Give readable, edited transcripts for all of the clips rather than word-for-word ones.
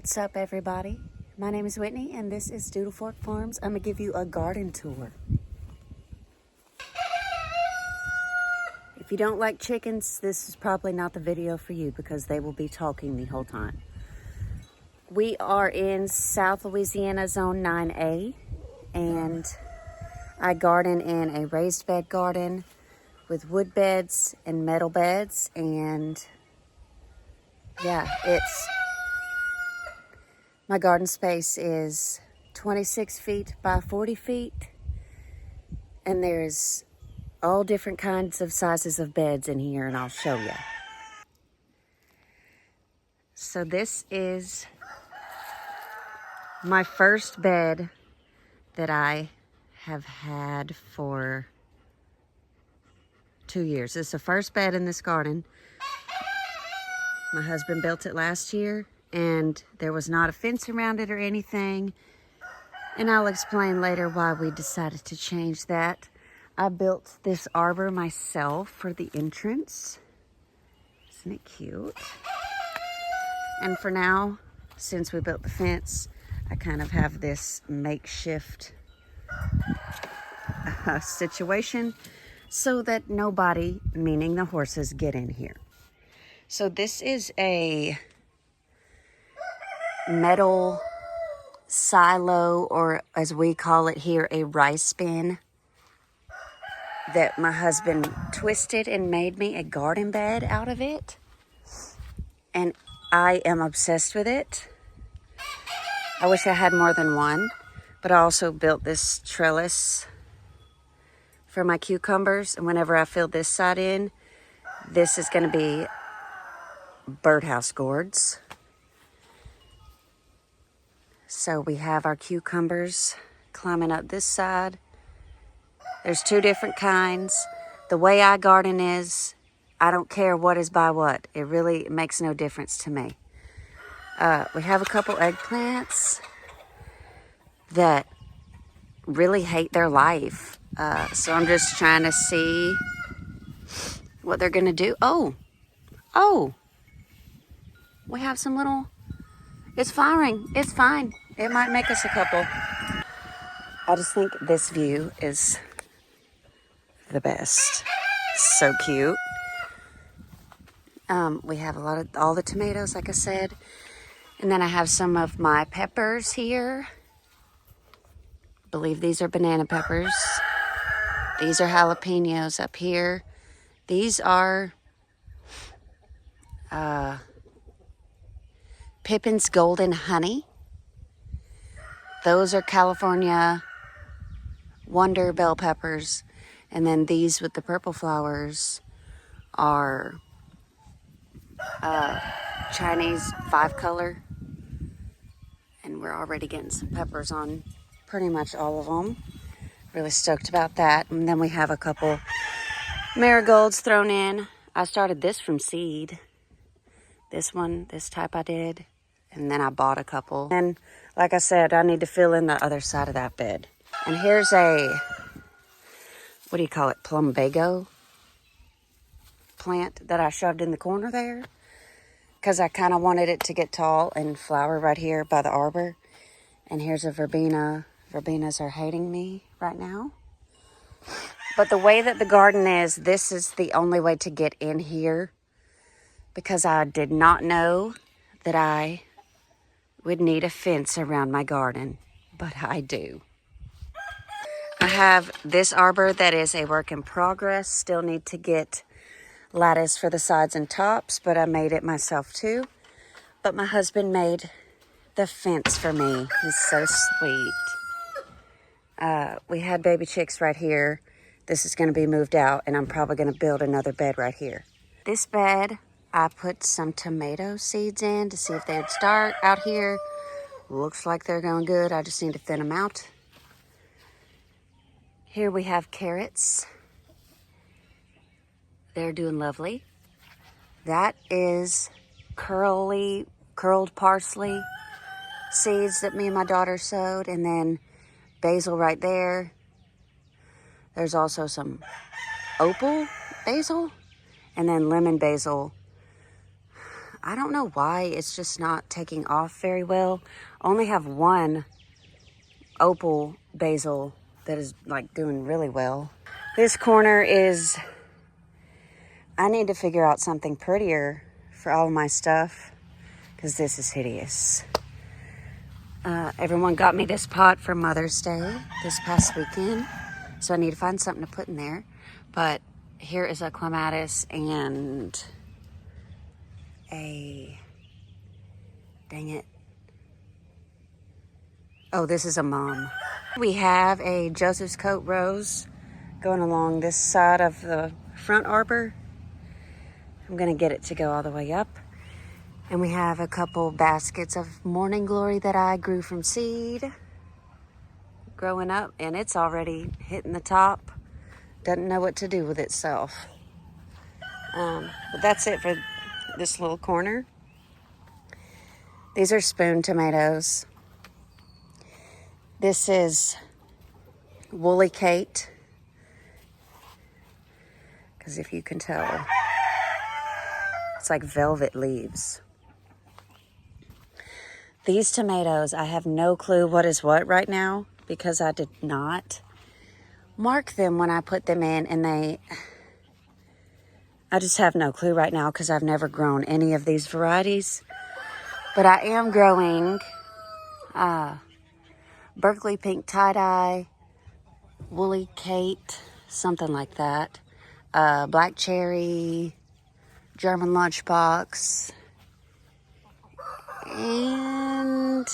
What's up, everybody? My name is Whitney, and this is Doodle Fork Farms. I'm going to give you a garden tour. If you don't like chickens, this is probably not the video for you because they will be talking the whole time. We are in South Louisiana, Zone 9A, and I garden in a raised bed garden with wood beds and metal beds, and yeah, my garden space is 26 feet by 40 feet, and there's all different kinds of sizes of beds in here, and I'll show you. So this is my first bed that I have had for 2 years. This is the first bed in this garden. My husband built it last year, and there was not a fence around it or anything. And I'll explain later why we decided to change that. I built this arbor myself for the entrance. Isn't it cute? And for now, since we built the fence, I kind of have this makeshift situation so that nobody, meaning the horses, get in here. So this is a metal silo, or as we call it here, a rice bin, that my husband twisted and made me a garden bed out of it. And I am obsessed with it. I wish I had more than one, but I also built this trellis for my cucumbers. And whenever I fill this side in, this is going to be birdhouse gourds. So we have our cucumbers climbing up this side. There's two different kinds. The way I garden is, I don't care what is by what. It really makes no difference to me. We have a couple eggplants that really hate their life. So I'm just trying to see what they're gonna do. Oh, we have some little, it's firing, it's fine. It might make us a couple. I just think this view is the best. So cute. We have all the tomatoes, like I said. And then I have some of my peppers here. I believe these are banana peppers. These are jalapenos up here. These are Pippin's Golden Honey. Those are California Wonder bell peppers. And then these with the purple flowers are Chinese 5-color. And we're already getting some peppers on pretty much all of them. Really stoked about that. And then we have a couple marigolds thrown in. I started this from seed. This one, this type I did. And then I bought a couple. And like I said, I need to fill in the other side of that bed. And here's a, what do you call it, plumbago plant that I shoved in the corner there, because I kind of wanted it to get tall and flower right here by the arbor. And here's a verbena. Verbenas are hating me right now. But the way that the garden is, this is the only way to get in here, because I did not know that I would need a fence around my garden, but I do. I have this arbor that is a work in progress. Still need to get lattice for the sides and tops, but I made it myself too. But my husband made the fence for me. He's so sweet. We had baby chicks right here. This is going to be moved out, and I'm probably going to build another bed right here. This bed, I put some tomato seeds in to see if they would start out here. Looks like they're going good. I just need to thin them out. Here we have carrots. They're doing lovely. That is curled parsley seeds that me and my daughter sowed, and then basil right there. There's also some opal basil, and then lemon basil I don't know why it's just not taking off very well. I only have one opal basil that is like doing really well. This corner is, I need to figure out something prettier for all of my stuff because this is hideous. Everyone got me this pot for Mother's Day this past weekend, so I need to find something to put in there. But here is a clematis and a, dang it. Oh, this is a mom. We have a Joseph's Coat rose going along this side of the front arbor. I'm gonna get it to go all the way up. And we have a couple baskets of morning glory that I grew from seed growing up, and it's already hitting the top. Doesn't know what to do with itself. But that's it for this little corner. These are spoon tomatoes. This is Woolly Kate, because if you can tell, it's like velvet leaves. These tomatoes, I have no clue what is what right now because I did not mark them when I put them in, and I just have no clue right now because I've never grown any of these varieties. But I am growing Berkeley Pink Tie-Dye, Woolly Kate, something like that, Black Cherry, German Lunchbox, and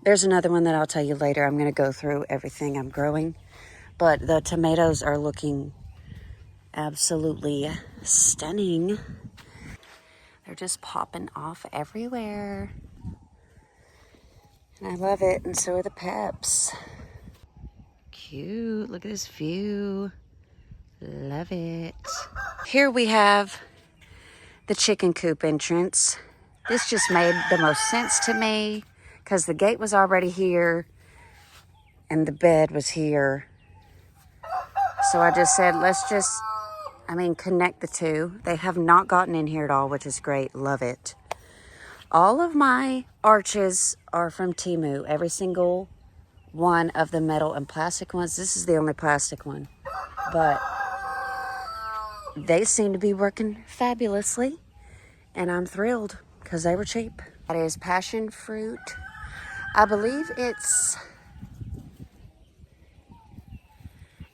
there's another one that I'll tell you later. I'm going to go through everything I'm growing. But the tomatoes are looking absolutely stunning. They're just popping off everywhere. And I love it, and so are the peps. Cute. Look at this view. Love it. Here we have the chicken coop entrance. This just made the most sense to me because the gate was already here and the bed was here. So I just said, let's just, connect the two. They have not gotten in here at all, which is great. Love it. All of my arches are from Temu. Every single one of the metal and plastic ones. This is the only plastic one. But they seem to be working fabulously. And I'm thrilled because they were cheap. That is passion fruit. I believe it's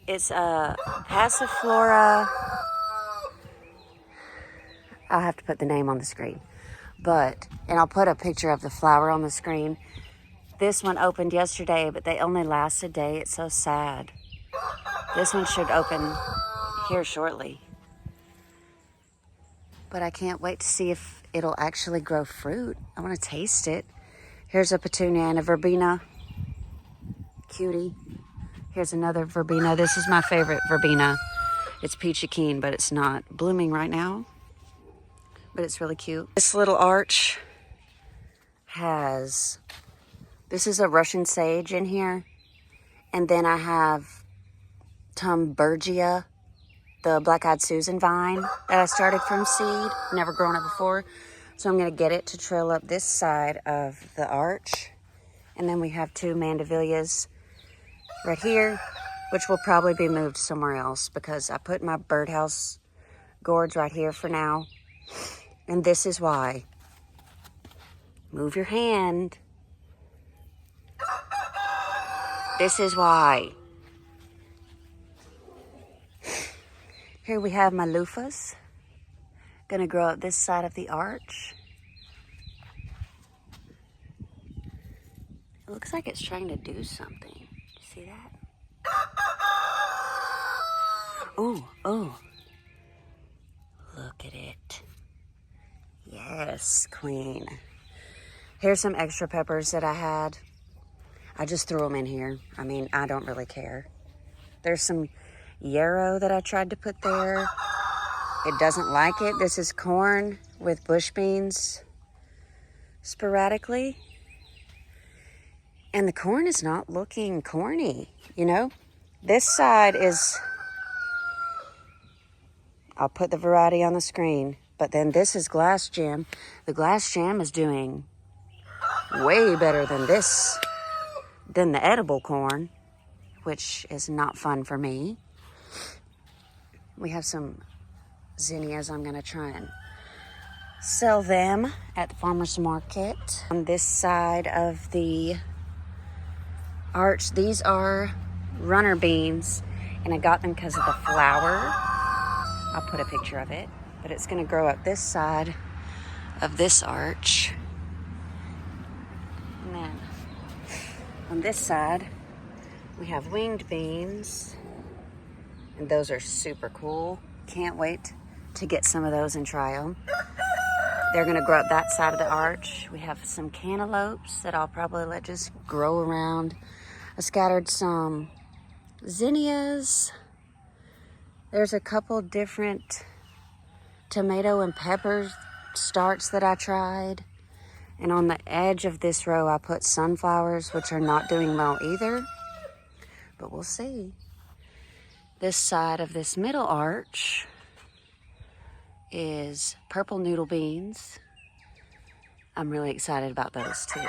Passiflora. I'll have to put the name on the screen. And I'll put a picture of the flower on the screen. This one opened yesterday, but they only last a day. It's so sad. This one should open here shortly. But I can't wait to see if it'll actually grow fruit. I want to taste it. Here's a petunia and a verbena. Cutie. Here's another verbena. This is my favorite verbena. It's peachy keen, but it's not blooming right now. But it's really cute. This little arch has, this is a Russian sage in here. And then I have Tumbergia, the Black-Eyed Susan vine that I started from seed. Never grown it before. So I'm going to get it to trail up this side of the arch. And then we have two mandevillias right here, which will probably be moved somewhere else because I put my birdhouse gourds right here for now. And this is why. Move your hand. This is why. Here we have my loofahs. Gonna grow up this side of the arch. It looks like it's trying to do something. You see that? Oh. Look at it. Yes, queen. Here's some extra peppers that I had. I just threw them in here. I don't really care. There's some yarrow that I tried to put there. It doesn't like it. This is corn with bush beans sporadically. And the corn is not looking corny, you know? This side is, I'll put the variety on the screen, But then this is glass jam. The glass jam is doing way better than the edible corn, which is not fun for me. We have some zinnias. I'm going to try and sell them at the farmer's market. On this side of the arch, these are runner beans, and I got them because of the flower. I'll put a picture of it, but it's going to grow up this side of this arch. And then on this side, we have winged beans, and those are super cool. Can't wait to get some of those and try them. They're gonna grow up that side of the arch. We have some cantaloupes that I'll probably let just grow around. I scattered some zinnias. There's a couple different tomato and pepper starts that I tried. And on the edge of this row, I put sunflowers, which are not doing well either. But we'll see. This side of this middle arch is purple noodle beans. I'm really excited about those too.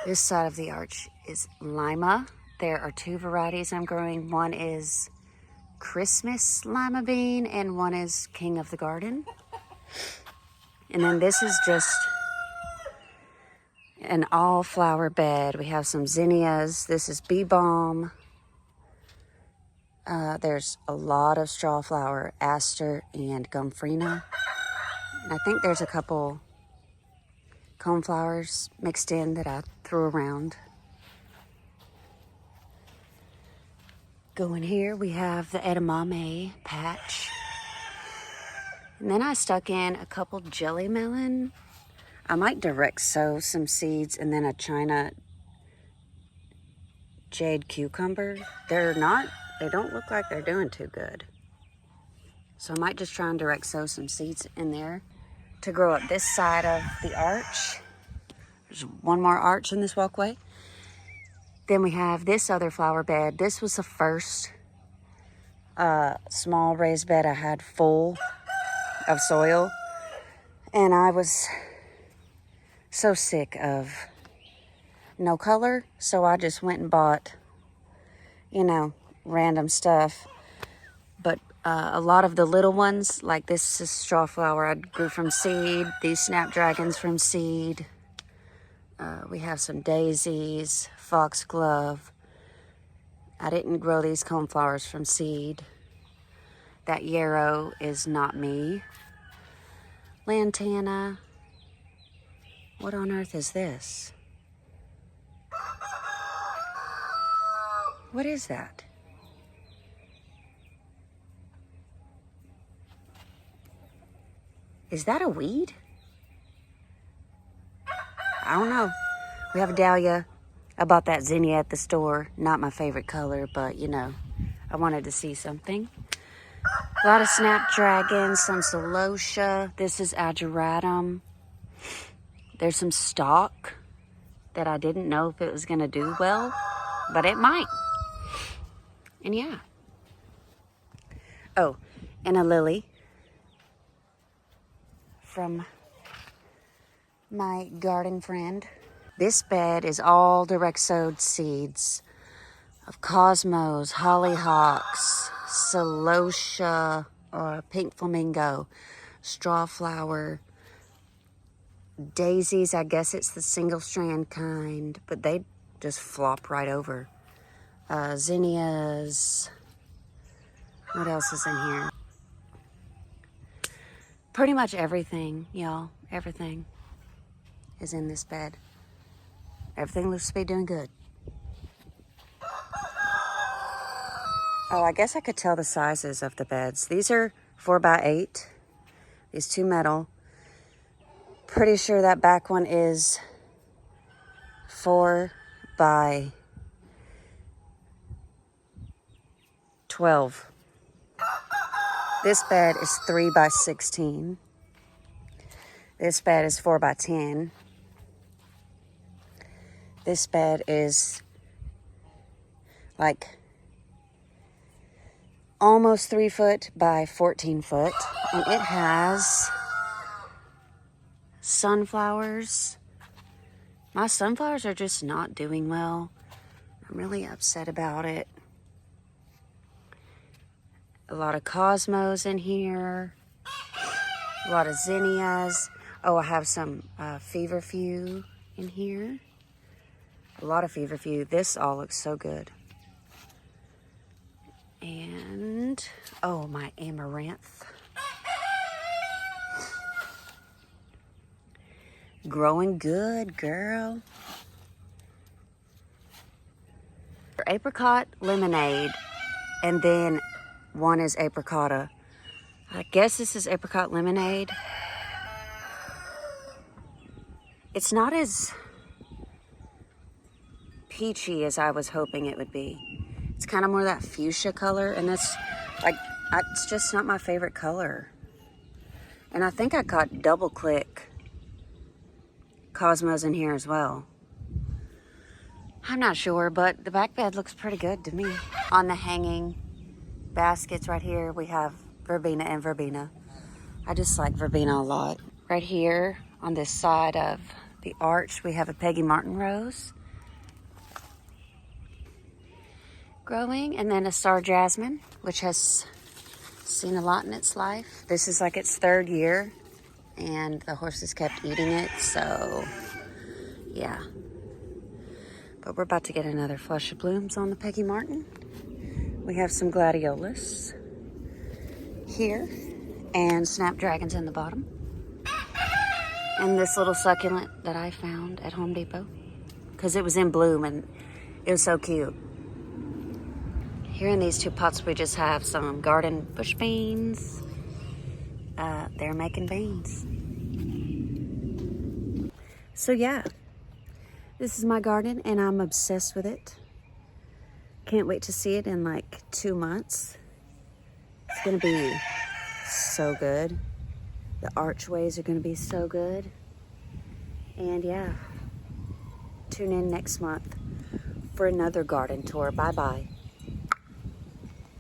This side of the arch is lima. There are two varieties I'm growing. One is Christmas lima bean and one is King of the Garden. And then this is just an all flower bed. We have some zinnias. This is bee balm. There's a lot of straw flower, aster, and gumfrina. And I think there's a couple coneflowers mixed in that I threw around. Going here, we have the edamame patch. And then I stuck in a couple jelly melon. I might direct sow some seeds and then a China jade cucumber. They don't look like they're doing too good. So I might just try and direct sow some seeds in there to grow up this side of the arch. There's one more arch in this walkway. Then we have this other flower bed. This was the first small raised bed I had full of soil. And I was so sick of no color. So I just went and bought, random stuff. But a lot of the little ones, like this is straw flower, I grew from seed. These snapdragons from seed. We have some daisies, foxglove. I didn't grow these coneflowers from seed. That yarrow is not me. Lantana. What on earth is this? What is that? Is that a weed? I don't know. We have a dahlia. I bought that zinnia at the store. Not my favorite color, but I wanted to see something. A lot of snapdragons, some celosia. This is ageratum. There's some stalk that I didn't know if it was going to do well, but it might. And yeah. Oh, and a lily from my garden friend. This bed is all direct sowed seeds of cosmos, hollyhocks, celosia, or pink flamingo, straw flower, daisies. I guess it's the single strand kind, but they just flop right over. Zinnias. What else is in here? Pretty much everything, y'all. Everything is in this bed. Everything looks to be doing good. Oh, I guess I could tell the sizes of the beds. These are 4x8. These two metal. Pretty sure that back one is 4x12. This bed is 3x16. This bed is 4x10. This bed is like almost 3 foot by 14 foot. And it has sunflowers. My sunflowers are just not doing well. I'm really upset about it. A lot of cosmos in here. A lot of zinnias. Oh, I have some feverfew in here. A lot of feverfew. This all looks so good. And, oh, my amaranth. Growing good, girl. Apricot lemonade, and then one is apricotta. I guess this is apricot lemonade. It's not as peachy as I was hoping it would be. It's kind of more that fuchsia color, and that's like, it's just not my favorite color. And I think I got double click cosmos in here as well. I'm not sure, but the back bed looks pretty good to me. On the hanging baskets right here, we have verbena and verbena. I just like verbena a lot. Right here on this side of the arch, we have a Peggy Martin rose growing, and then a star jasmine, which has seen a lot in its life. This is like its 3rd year, and the horses kept eating it, so yeah. But we're about to get another flush of blooms on the Peggy Martin. We have some gladiolas here, and snapdragons in the bottom. And this little succulent that I found at Home Depot, because it was in bloom and it was so cute. Here in these 2 pots, we just have some garden bush beans. They're making beans. So yeah, this is my garden and I'm obsessed with it. Can't wait to see it in like 2 months. It's gonna be so good. The archways are gonna be so good. And yeah, tune in next month for another garden tour. Bye-bye.